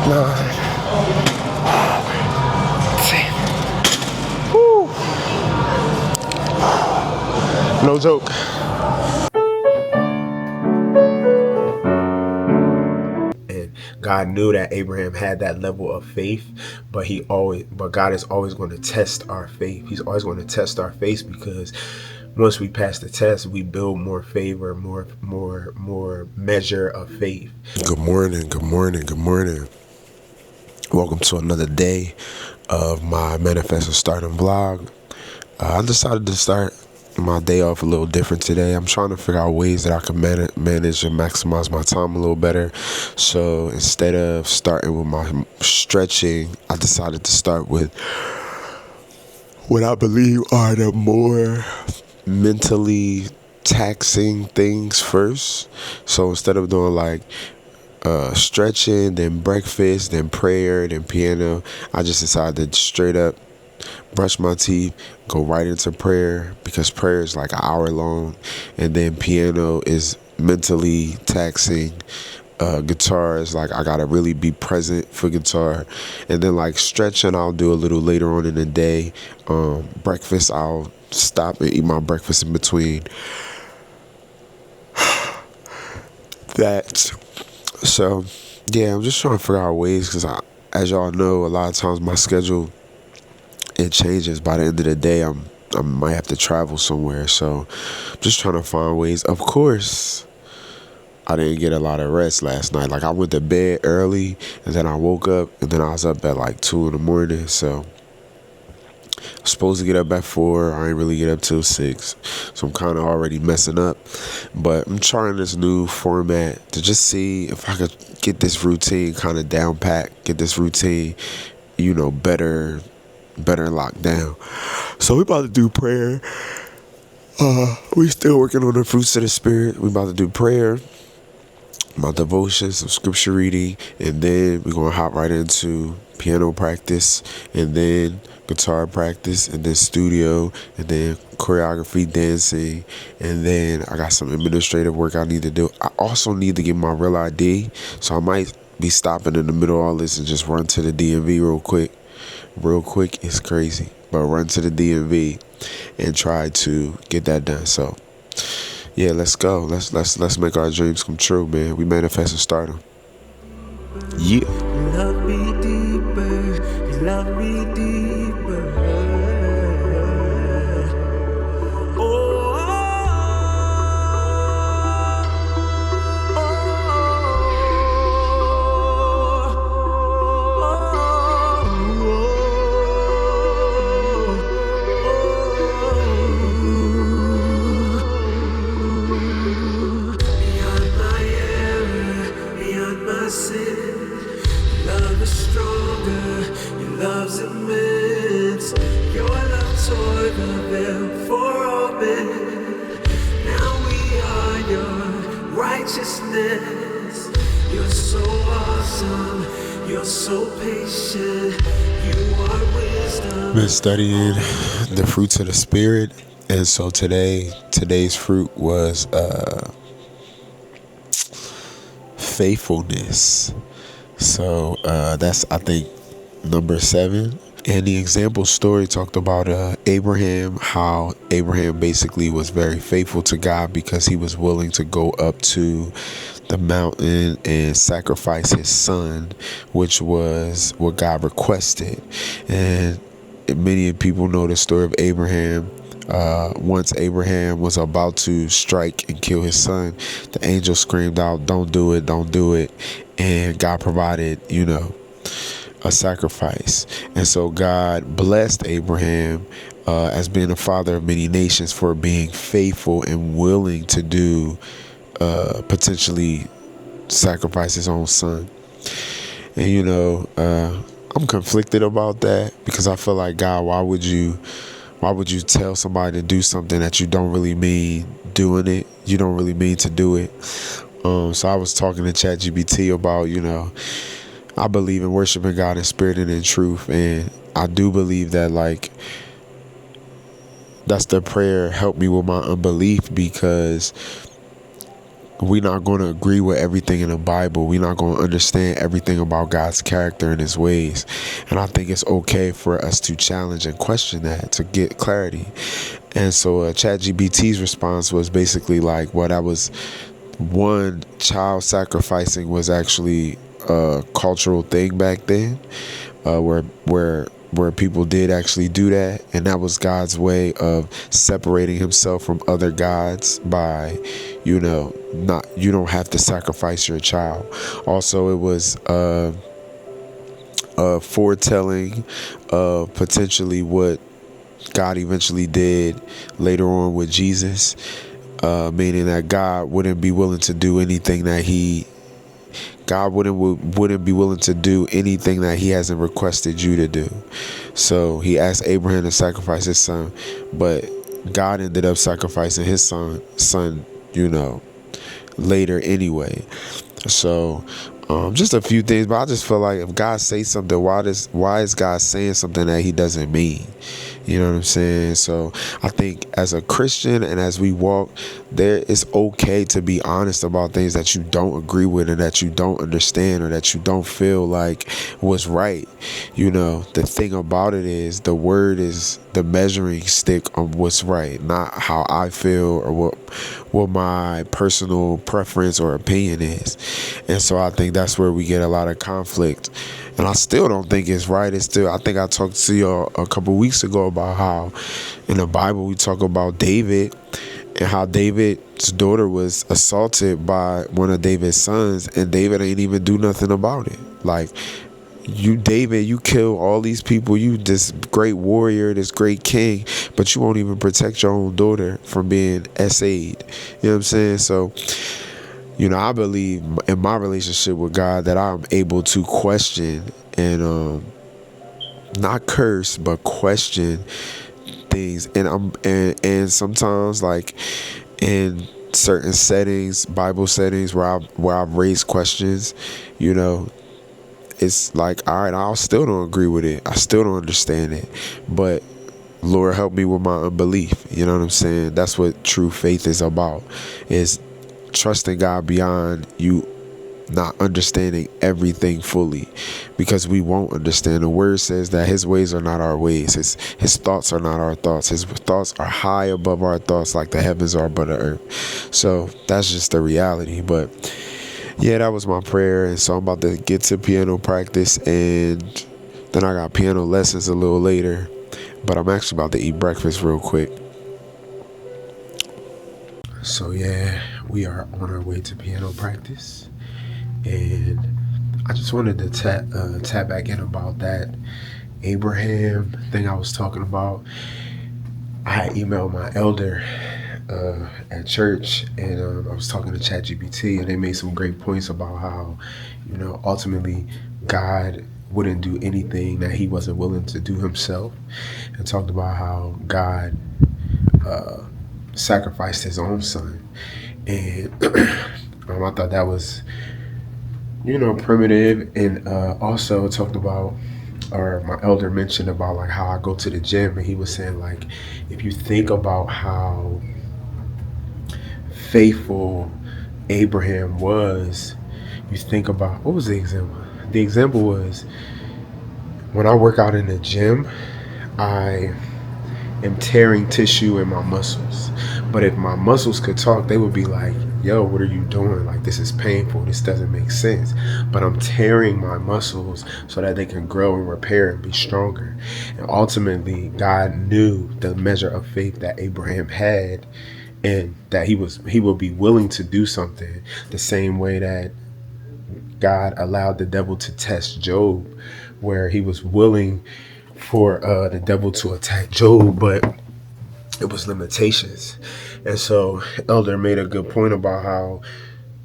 9. Woo. No joke. And God knew that Abraham had that level of faith, but God is always going to test our faith. He's always going to test our faith, because once we pass the test, we build more favor, more measure of faith. Good morning. Welcome to another day of my Manifesting Stardom vlog. I decided to start my day off a little different today. I'm trying to figure out ways that I can manage and maximize my time a little better. So instead of starting with my stretching, I decided to start with what I believe are the more mentally taxing things first. So instead of doing like stretching, then breakfast, then prayer, then piano, I just decided to straight up brush my teeth, go right into prayer, because prayer is like an hour long, and then piano is mentally taxing. Guitar is like, I gotta really be present for guitar. And then like stretching, I'll do a little later on in the day. Breakfast, I'll stop and eat my breakfast in between that. So yeah, I'm just trying to figure out ways, because as y'all know, a lot of times my schedule, it changes. By the end of the day, I might have to travel somewhere. So I'm just trying to find ways. Of course, I didn't get a lot of rest last night. Like, I went to bed early, and then I woke up, and then I was up at like 2 in the morning. So I'm supposed to get up at 4. I ain't really get up till 6. So I'm kind of already messing up. But I'm trying this new format to just see if I could get this routine kind of down pat, get this routine, better locked down. So we about to do prayer. We still working on the fruits of the spirit. We about to do prayer, my devotion, some scripture reading, and then we're gonna hop right into piano practice, and then guitar practice, and then studio, and then choreography, dancing, and then I got some administrative work I need to do. I also need to get my real ID, so I might be stopping in the middle of all this and just run to the DMV real quick. It's crazy, but run to the DMV and try to get that done. So yeah, let's go. Let's make our dreams come true, man. We manifesting stardom. Yeah. Love me deeper. Love me deeper. Righteousness, you're so awesome, you're so patient, you are wisdom. Been studying the fruits of the spirit, and so today's fruit was faithfulness. So that's, I think, number 7. And the example story talked about Abraham, how Abraham basically was very faithful to God because he was willing to go up to the mountain and sacrifice his son, which was what God requested. And many people know the story of Abraham. Once Abraham was about to strike and kill his son, the angel screamed out, don't do it. And God provided, a sacrifice. And so God blessed Abraham as being a father of many nations for being faithful and willing to do potentially sacrifice his own son. And I'm conflicted about that, because I feel like, God, why would you tell somebody to do something that you don't really mean doing it? You don't really mean to do it. So I was talking to ChatGPT about, I believe in worshiping God in spirit and in truth. And I do believe that, like, that's the prayer, help me with my unbelief, because we're not going to agree with everything in the Bible. We're not going to understand everything about God's character and his ways. And I think it's okay for us to challenge and question that to get clarity. And so ChatGPT's response was basically like, well, that was one, child sacrificing was actually a cultural thing back then, where people did actually do that, and that was God's way of separating himself from other gods by, not, you don't have to sacrifice your child. Also, it was foretelling of potentially what God eventually did later on with Jesus, meaning that God wouldn't be willing to do anything that God wouldn't be willing to do anything that he hasn't requested you to do. So he asked Abraham to sacrifice his son, but God ended up sacrificing his son, later anyway. So just a few things, but I just feel like if God says something, why is God saying something that he doesn't mean? You know what I'm saying? So I think as a Christian and as we walk, it's okay to be honest about things that you don't agree with and that you don't understand or that you don't feel like was right. The thing about it is the word is the measuring stick of what's right, not how I feel or what my personal preference or opinion is. And so I think that's where we get a lot of conflict. And I still don't think it's right. I think I talked to you a couple weeks ago about how in the Bible we talk about David and how David's daughter was assaulted by one of David's sons, and David ain't even do nothing about it. Like, David, you kill all these people, you this great warrior, this great king, but you won't even protect your own daughter from being essayed. You know what I'm saying? So, I believe in my relationship with God that I'm able to question and not curse, but question things. And sometimes, like in certain settings, Bible settings where I've raised questions, it's like, all right, I still don't agree with it. I still don't understand it, but Lord, help me with my unbelief. You know what I'm saying? That's what true faith is about, is trusting God beyond you not understanding everything fully, because we won't understand. The word says that his ways are not our ways. His thoughts are not our thoughts. His thoughts are high above our thoughts, like the heavens are above the earth. So that's just the reality. But yeah, that was my prayer. And so I'm about to get to piano practice, and then I got piano lessons a little later. But I'm actually about to eat breakfast real quick. So yeah, we are on our way to piano practice, and I just wanted to tap back in about that Abraham thing I was talking about. I had emailed my elder at church, and I was talking to ChatGPT, and they made some great points about how, ultimately God wouldn't do anything that he wasn't willing to do himself, and talked about how God sacrificed his own son. And I thought that was, primitive. And also talked about, or my elder mentioned about like how I go to the gym, and he was saying like, if you think about how faithful Abraham was, you think about, what was the example? The example was, when I work out in the gym, I am tearing tissue in my muscles. But if my muscles could talk, they would be like, yo, what are you doing? Like, this is painful. This doesn't make sense. But I'm tearing my muscles so that they can grow and repair and be stronger. And ultimately, God knew the measure of faith that Abraham had, and that he would be willing to do something the same way that God allowed the devil to test Job, where he was willing for the devil to attack Job, but it was limitations. And so Elder made a good point about how,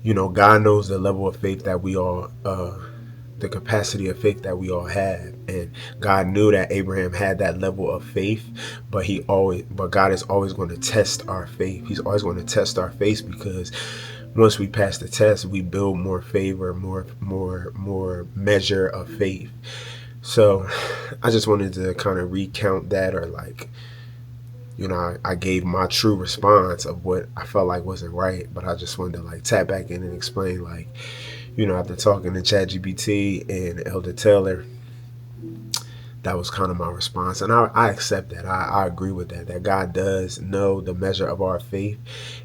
God knows the level of faith that we all, the capacity of faith that we all have. And God knew that Abraham had that level of faith, but God is always going to test our faith. He's always going to test our faith, because once we pass the test, we build more favor, more measure of faith. So I just wanted to kind of recount that, or like I gave my true response of what I felt like wasn't right, but I just wanted to like tap back in and explain, like, after talking to ChatGPT and Elder Taylor, that was kind of my response. And I accept that. I agree with that God does know the measure of our faith,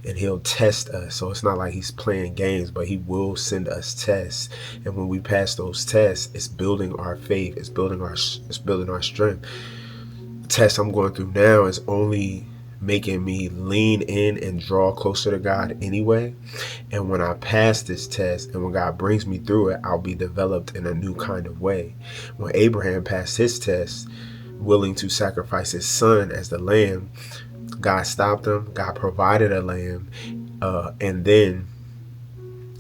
and he'll test us. So it's not like he's playing games, but he will send us tests. And when we pass those tests, it's building our faith. It's building our strength. The test I'm going through now is only making me lean in and draw closer to God anyway. And when I pass this test and when God brings me through it, I'll be developed in a new kind of way. When Abraham passed his test, willing to sacrifice his son as the lamb, God stopped him. God provided a lamb. And then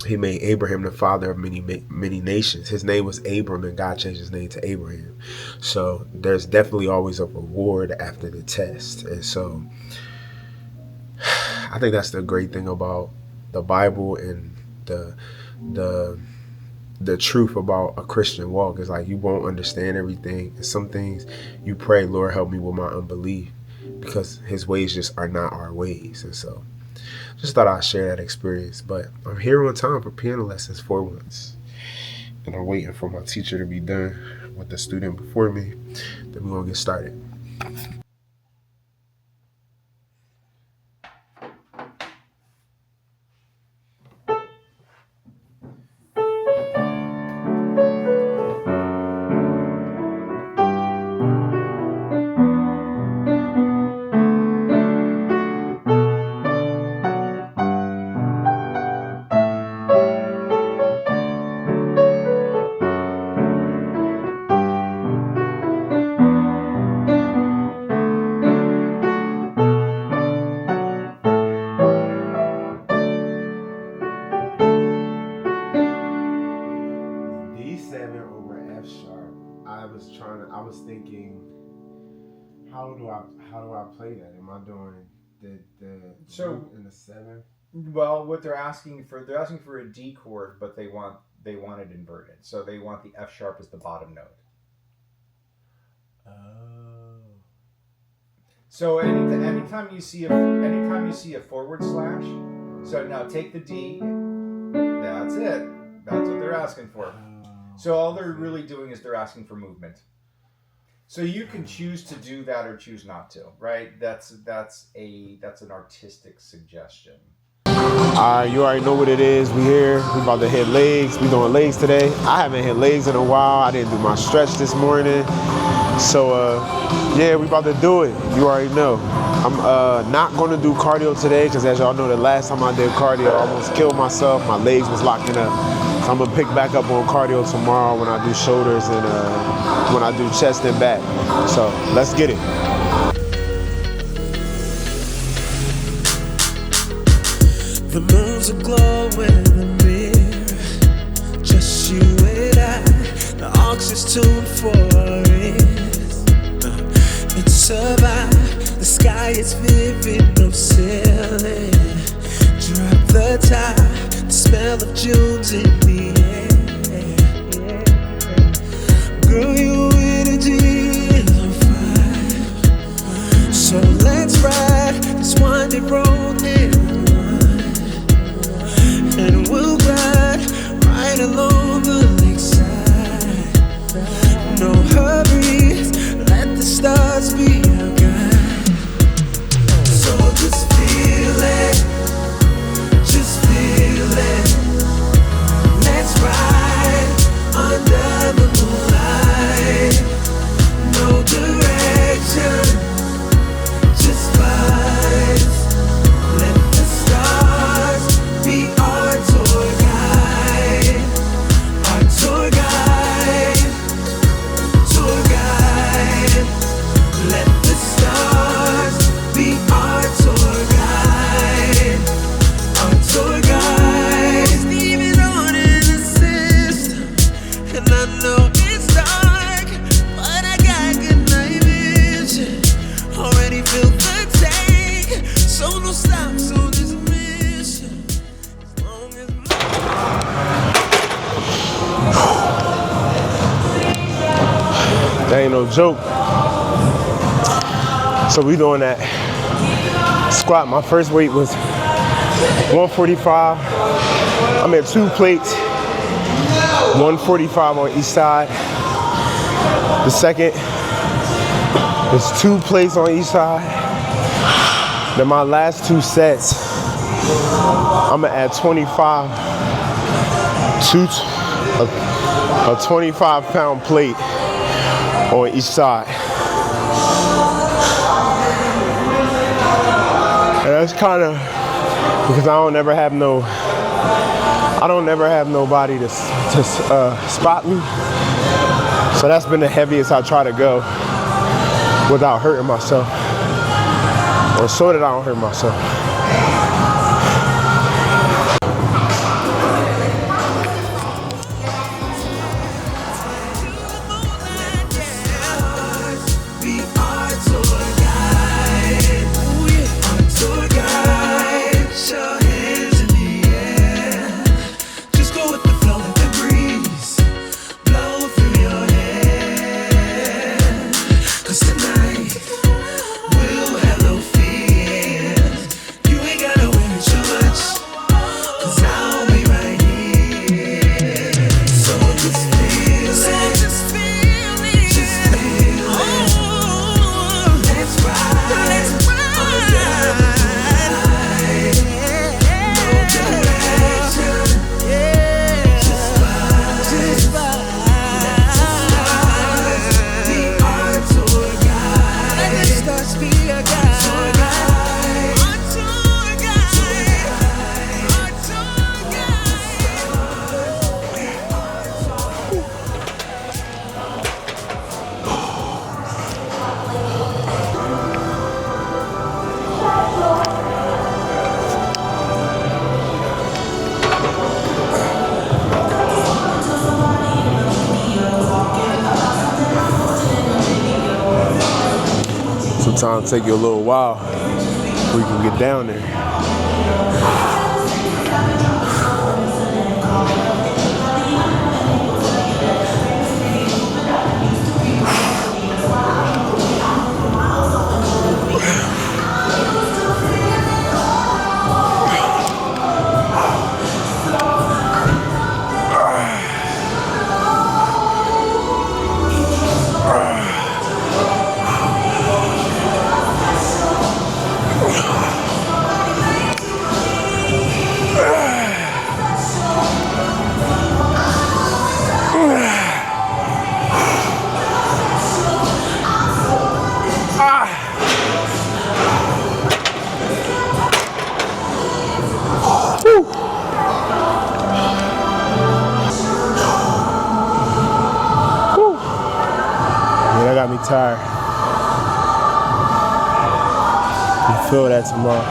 he made Abraham the father of many nations. His name was Abram, and God changed his name to Abraham. So there's definitely always a reward after the test. And so I think that's the great thing about the Bible and the truth about a Christian walk is like you won't understand everything. And some things you pray, Lord, help me with my unbelief, because his ways just are not our ways. And so just thought I'd share that experience. But I'm here on time for piano lessons for once. And I'm waiting for my teacher to be done with the student before me. Then we're going to get started. I was thinking, how do I play that? Am I doing the So in the 7? well, what they're asking for a D chord, but they want it inverted. So they want the F sharp as the bottom note. Oh. So anytime you see a forward slash, so now take the D. That's it. That's what they're asking for. So all they're really doing is they're asking for movement. So you can choose to do that or choose not to, right? That's an artistic suggestion. Alright, you already know what it is. We here. We about to hit legs. We doing legs today. I haven't hit legs in a while. I didn't do my stretch this morning. So yeah, we about to do it. You already know. I'm not going to do cardio today because, as y'all know, the last time I did cardio, I almost killed myself. My legs was locking up. So I'm going to pick back up on cardio tomorrow when I do shoulders and when I do chest and back. So let's get it. The moon's aglow in the mirror, just you and I. The aux is tuned for it. It's survive. The sky is vivid, no ceiling. Drop the top. The smell of June's in the air. Girl, your energy is on fire. So let's ride this winding road in. And we'll ride right along the lakeside. No hurries, let the stars be our guide. So just feel it, just feel it. Let's ride under the moonlight. No direction, just vibes. Let the stars be our tour guide, our tour guide, tour guide. Let the stars be our tour guide, our tour guide. Steaming on in the system, and I know it's dark, but I got good night vision. Already feel the tank, so no stops on this mission. As long as That ain't no joke. So we doing that Squat, my first weight was 145. I'm at 2 plates, 145 on each side. The second is 2 plates on each side. Then my last 2 sets, I'm gonna add 25 to a 25-pound plate on each side. And that's kind of because I don't never have nobody to spot me. So that's been the heaviest I try to go without hurting myself, or so that I don't hurt myself. Sometimes take you a little while before you can get down there. That got me tired. You feel that tomorrow.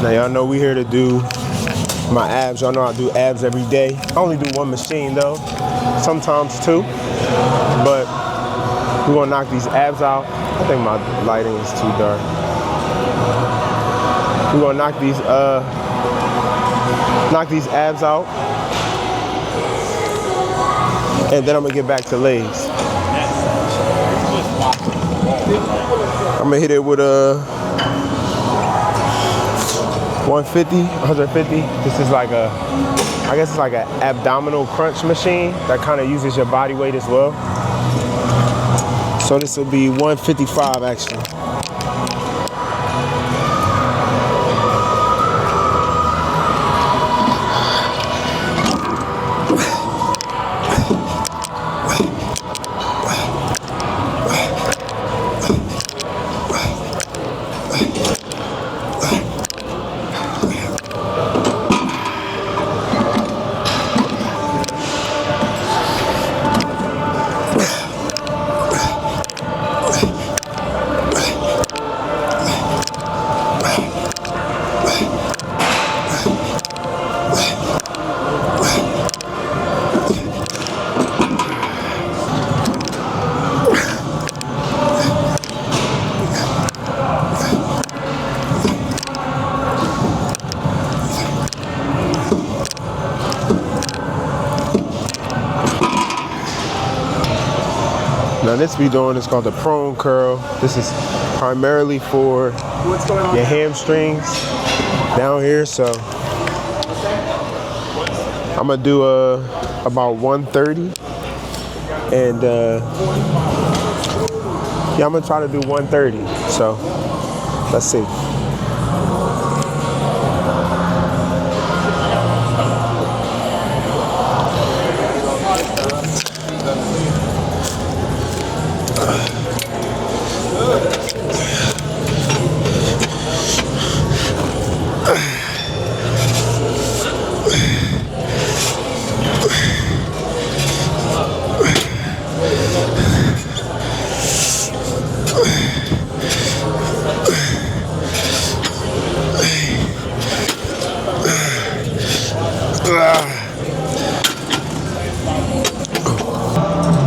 Now y'all know we here to do my abs. Y'all know I do abs every day. I only do 1 machine though, sometimes 2. But we're gonna knock these abs out. I think my lighting is too dark. We're gonna knock these abs out. And then I'm gonna get back to legs. I'm gonna hit it with a 150, 150. This is like I guess it's like an abdominal crunch machine that kind of uses your body weight as well. So this will be 155 actually. Now this we doing is called the prone curl. This is primarily for your hamstrings down here. So I'm gonna do about 130, and yeah, I'm gonna try to do 130. So let's see.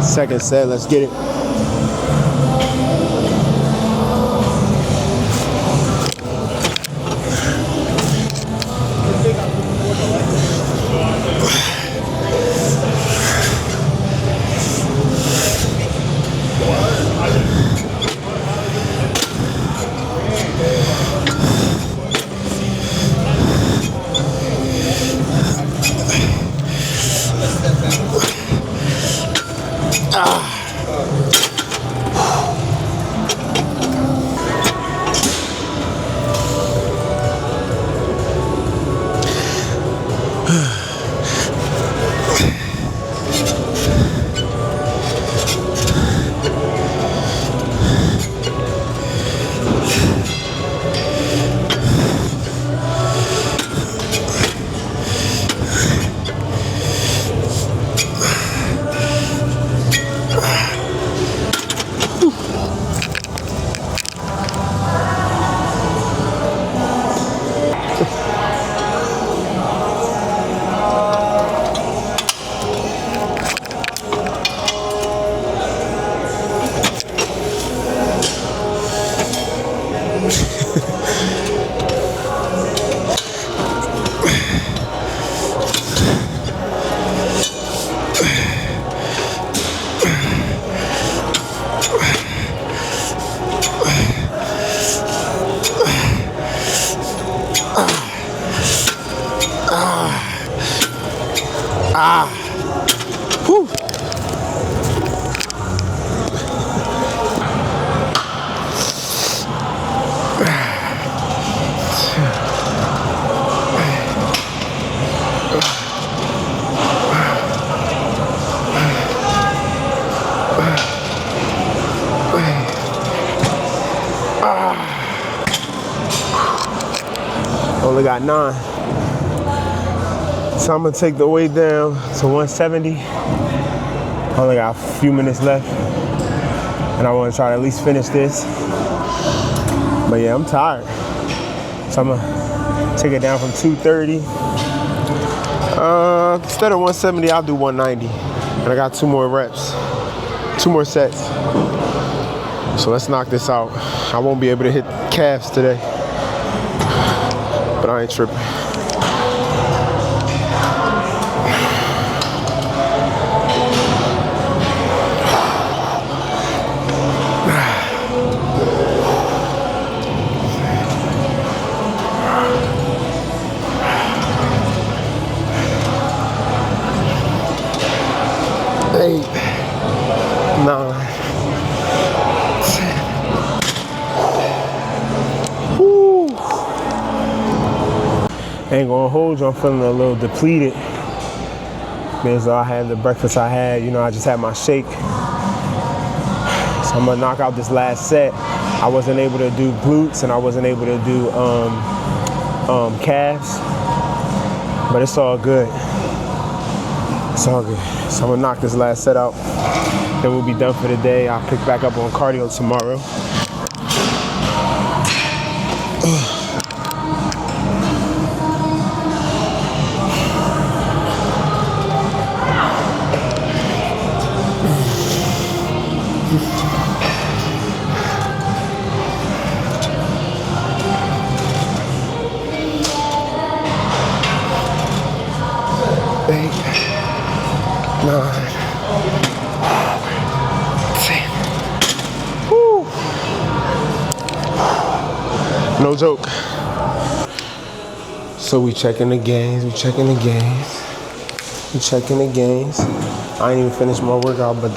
Second set, let's get it. Whew. Only got 9. So I'm gonna take the weight down to 170. Only got a few minutes left. And I wanna try to at least finish this. But yeah, I'm tired. So I'm gonna take it down from 230. Instead of 170, I'll do 190. And I got 2 more reps, 2 more sets. So let's knock this out. I won't be able to hit calves today, but I ain't tripping. Ain't gonna hold you, I'm feeling a little depleted. Because I had the breakfast I had, you know, I just had my shake. So I'm gonna knock out this last set. I wasn't able to do glutes and I wasn't able to do calves, but it's all good. It's all good. So I'm gonna knock this last set out. Then we'll be done for the day. I'll pick back up on cardio tomorrow. Eight, 9, 10. No joke. So we checking the gains. I ain't even finished my workout, but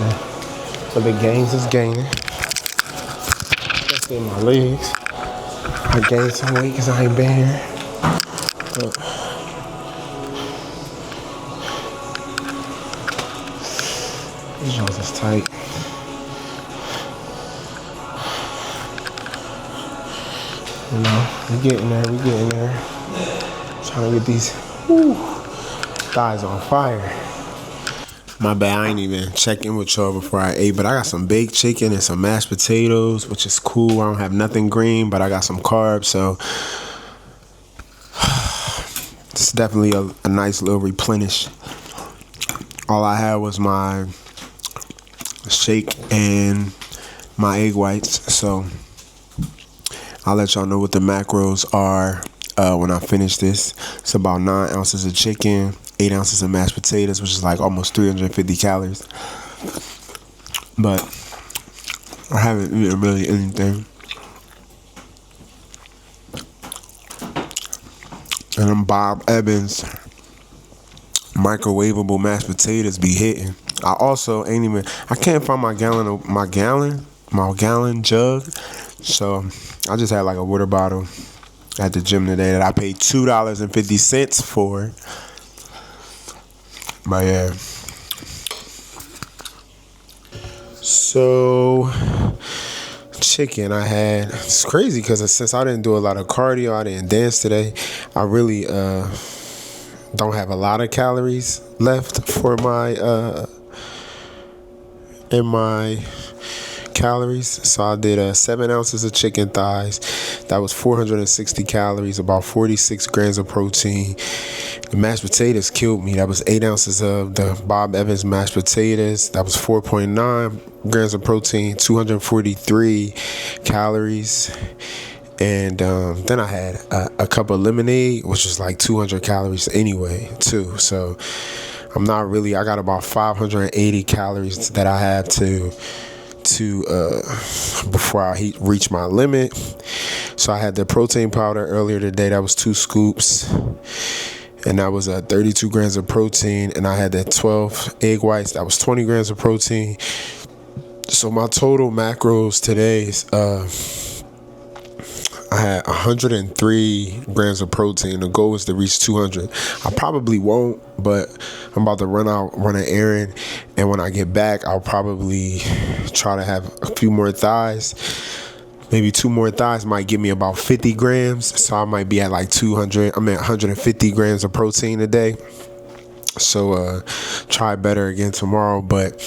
the gains is gaining. Especially in my legs. I gained some weight because I ain't been here. But these joints is tight. You know, we getting there. Trying to get these thighs on fire. My bad, I ain't even checking with y'all before I ate, but I got some baked chicken and some mashed potatoes, which is cool. I don't have nothing green, but I got some carbs, so it's definitely a nice little replenish. All I had was my shake and my egg whites, so I'll let y'all know what the macros are when I finish this. It's about 9 ounces of chicken, 8 ounces of mashed potatoes, which is like almost 350 calories. But I haven't eaten really anything. And them Bob Evans microwavable mashed potatoes be hitting. I also I can't find my gallon jug. So I just had like a water bottle at the gym today that I paid $2.50 for. But yeah. So chicken I had. It's crazy because since I didn't do a lot of cardio, I didn't dance today. I really don't have a lot of calories left for my in my calories. So I did 7 ounces of chicken thighs. That was 460 calories, about 46 grams of protein. The mashed potatoes killed me. That was 8 ounces of the Bob Evans mashed potatoes. That was 4.9 grams of protein, 243 calories. And then I had a cup of lemonade, which was like 200 calories anyway, too. So I got about 580 calories that I have to before I reach my limit. So I had the protein powder earlier today. That was 2 scoops. And that was 32 grams of protein. And I had the 12 egg whites. That was 20 grams of protein. So my total macros today is I had 103 grams of protein. The goal is to reach 200. I probably won't, but I'm about to run an errand. And when I get back, I'll probably try to have a few more thighs. Maybe 2 more thighs might give me about 50 grams. So I might be at like 150 grams of protein a day. So try better again tomorrow. But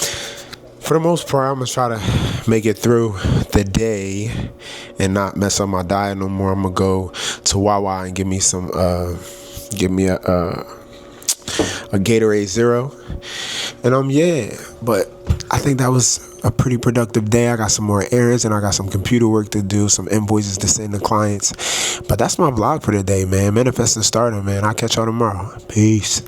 for the most part, I'm going to try to make it through the day and not mess up my diet no more. I'm going to go to Wawa and give me a Gatorade Zero. And but I think that was a pretty productive day. I got some more errands and I got some computer work to do, some invoices to send to clients. But that's my vlog for today, man. Manifesting Stardom, man. I'll catch y'all tomorrow. Peace.